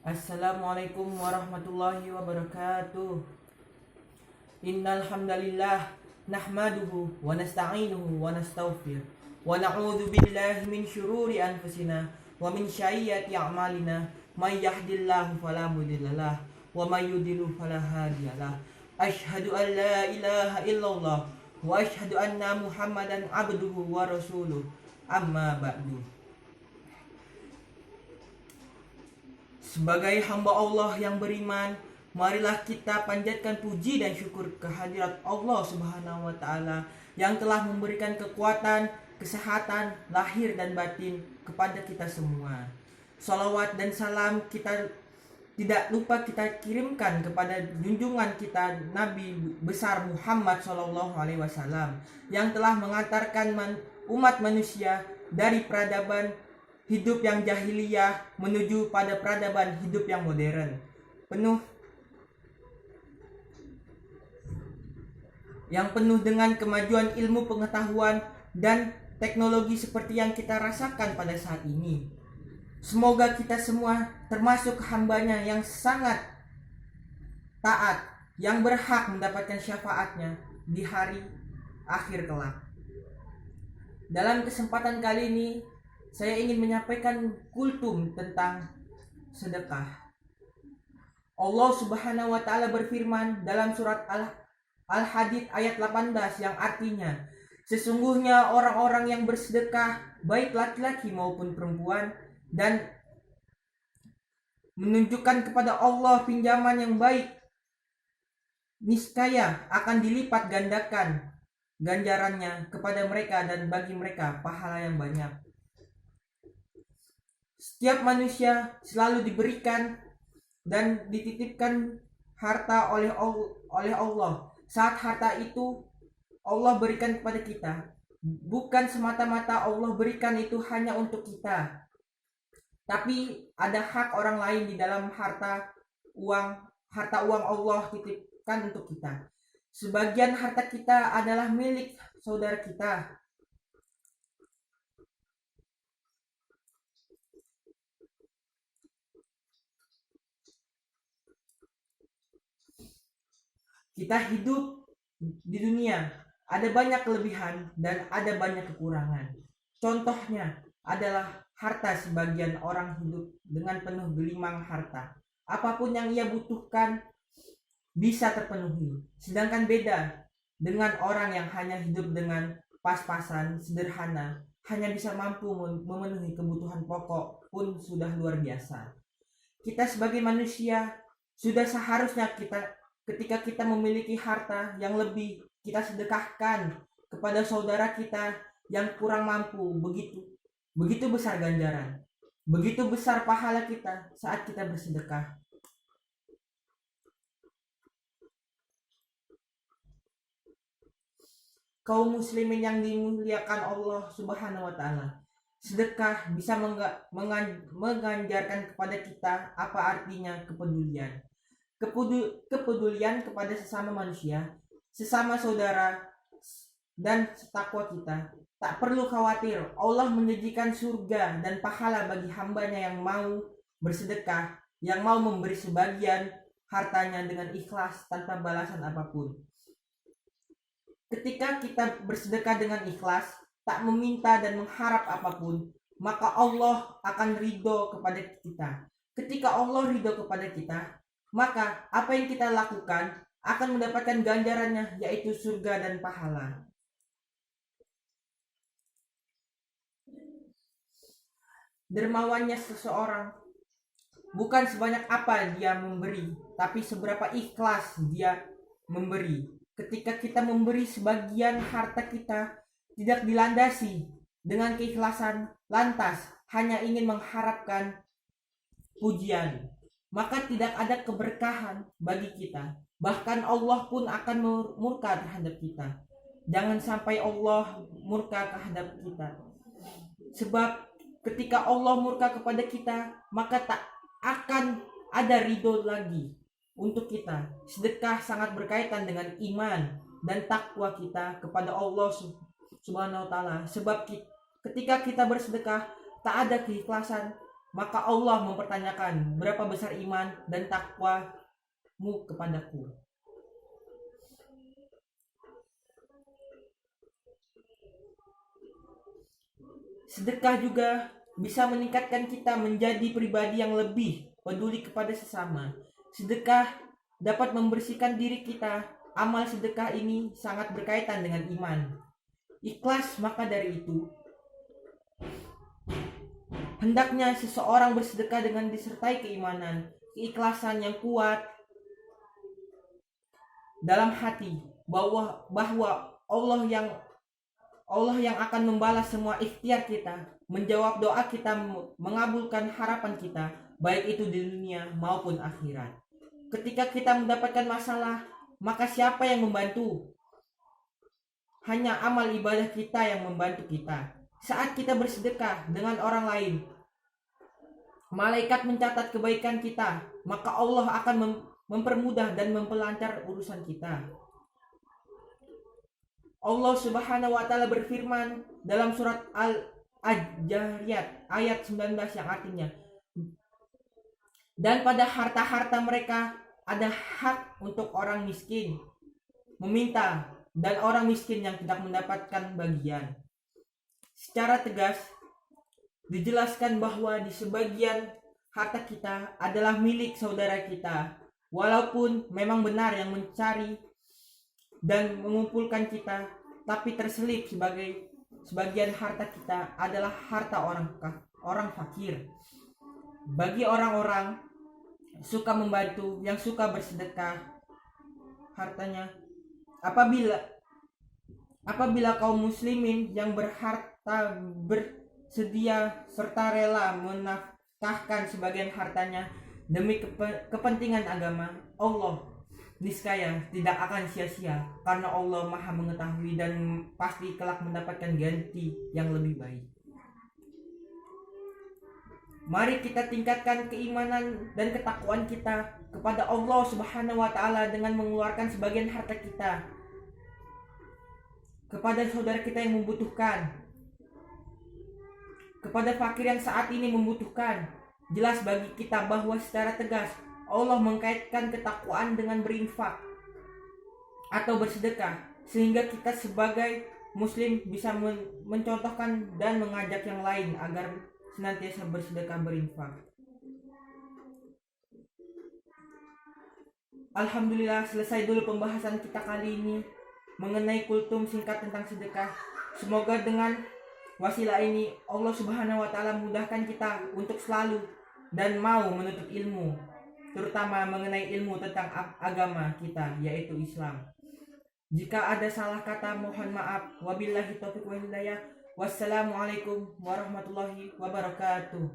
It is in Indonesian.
Assalamualaikum warahmatullahi wabarakatuh. Innal hamdalillah nahmaduhu wa nasta'inuhu wa nastaghfir wa na'udzu billahi min syururi anfusina wa min sayyiati a'malina may yahdihillahu fala mudhillalah wa may yudhlil fala hadiyalah. Asyhadu an la ilaha illallah wa asyhadu anna Muhammadan abduhu wa rasuluh. Amma ba'du. Sebagai hamba Allah yang beriman, marilah kita panjatkan puji dan syukur kehadirat Allah Subhanahu wa taala yang telah memberikan kekuatan, kesehatan lahir dan batin kepada kita semua. Salawat dan salam kita tidak lupa kita kirimkan kepada junjungan kita Nabi besar Muhammad SAW yang telah mengantarkan umat manusia dari peradaban hidup yang jahiliyah menuju pada peradaban hidup yang modern, penuh dengan kemajuan ilmu pengetahuan dan teknologi seperti yang kita rasakan pada saat ini. Semoga kita semua termasuk hambanya yang sangat taat, yang berhak mendapatkan syafaatnya di hari akhir kelak. Dalam kesempatan kali ini saya ingin menyampaikan kultum tentang sedekah. Allah Subhanahu wa taala berfirman dalam surat Al-Hadid ayat 18 yang artinya, sesungguhnya orang-orang yang bersedekah baik laki-laki maupun perempuan dan menunjukkan kepada Allah pinjaman yang baik, niscaya akan dilipat gandakan ganjarannya kepada mereka dan bagi mereka pahala yang banyak. Setiap manusia selalu diberikan dan dititipkan harta oleh Allah. Saat harta itu Allah berikan kepada kita, bukan semata-mata Allah berikan itu hanya untuk kita, tapi ada hak orang lain di dalam harta uang Allah titipkan untuk kita. Sebagian harta kita adalah milik saudara kita. Kita hidup di dunia, ada banyak kelebihan dan ada banyak kekurangan. Contohnya adalah harta. Sebagian orang hidup dengan penuh gelimang harta. Apapun yang ia butuhkan bisa terpenuhi. Sedangkan beda dengan orang yang hanya hidup dengan pas-pasan, sederhana, hanya bisa mampu memenuhi kebutuhan pokok pun sudah luar biasa. Kita sebagai manusia sudah seharusnya ketika kita memiliki harta yang lebih, kita sedekahkan kepada saudara kita yang kurang mampu. Begitu besar ganjaran, begitu besar pahala kita saat kita bersedekah. Kaum muslimin yang dimuliakan Allah Subhanahu wa taala, sedekah bisa mengganjarkan kepada kita apa artinya kepedulian. Kepedulian kepada sesama manusia, sesama saudara, dan setakwa kita. Tak perlu khawatir, Allah menjanjikan surga dan pahala bagi hambanya yang mau bersedekah, yang mau memberi sebagian hartanya dengan ikhlas tanpa balasan apapun. Ketika kita bersedekah dengan ikhlas, tak meminta dan mengharap apapun, maka Allah akan ridho kepada kita. Ketika Allah ridho kepada kita, maka apa yang kita lakukan akan mendapatkan ganjarannya, yaitu surga dan pahala. Dermawannya seseorang bukan sebanyak apa dia memberi, tapi seberapa ikhlas dia memberi. Ketika kita memberi sebagian harta kita tidak dilandasi dengan keikhlasan, lantas hanya ingin mengharapkan pujian, maka tidak ada keberkahan bagi kita. Bahkan Allah pun akan murka terhadap kita. Jangan sampai Allah murka terhadap kita. Sebab ketika Allah murka kepada kita, maka tak akan ada ridho lagi untuk kita. Sedekah sangat berkaitan dengan iman dan takwa kita kepada Allah Subhanahu wa taala. Sebab ketika kita bersedekah tak ada keikhlasan, maka Allah mempertanyakan berapa besar iman dan takwamu kepadaku. Sedekah juga bisa meningkatkan kita menjadi pribadi yang lebih peduli kepada sesama. Sedekah dapat membersihkan diri kita. Amal sedekah ini sangat berkaitan dengan iman. Ikhlas, maka dari itu hendaknya seseorang bersedekah dengan disertai keimanan, keikhlasan yang kuat dalam hati bahwa Allah yang akan membalas semua ikhtiar kita, menjawab doa kita, mengabulkan harapan kita, baik itu di dunia maupun akhirat. Ketika kita mendapatkan masalah, maka siapa yang membantu? Hanya amal ibadah kita yang membantu kita. Saat kita bersedekah dengan orang lain, malaikat mencatat kebaikan kita, maka Allah akan mempermudah dan memperlancar urusan kita. Allah Subhanahu wa taala berfirman dalam surat Al-Jariyat ayat 19 yang artinya, dan pada harta-harta mereka ada hak untuk orang miskin meminta dan orang miskin yang tidak mendapatkan bagian. Secara tegas dijelaskan bahwa di sebagian harta kita adalah milik saudara kita, walaupun memang benar yang mencari dan mengumpulkan kita, tapi terselip sebagian harta kita adalah harta orang fakir. Bagi orang-orang suka membantu, yang suka bersedekah hartanya, apabila kaum muslimin yang berharta bersedia serta rela menafkahkan sebagian hartanya demi kepentingan agama, Allah niscaya tidak akan sia-sia, karena Allah Maha mengetahui dan pasti kelak mendapatkan ganti yang lebih baik. Mari kita tingkatkan keimanan dan ketakwaan kita kepada Allah Subhanahu wa taala dengan mengeluarkan sebagian harta kita kepada saudara kita yang membutuhkan, kepada fakir yang saat ini membutuhkan. Jelas bagi kita bahwa secara tegas Allah mengkaitkan ketakwaan dengan berinfak atau bersedekah, sehingga kita sebagai muslim bisa mencontohkan dan mengajak yang lain agar senantiasa bersedekah berinfak. Alhamdulillah, selesai dulu pembahasan kita kali ini mengenai kultum singkat tentang sedekah. Semoga dengan wasilah ini Allah Subhanahu wa taala mudahkan kita untuk selalu dan mau menuntut ilmu, terutama mengenai ilmu tentang agama kita, yaitu Islam. Jika ada salah kata mohon maaf. Wabillahi taufiq wal hidayah. Wassalamualaikum warahmatullahi wabarakatuh.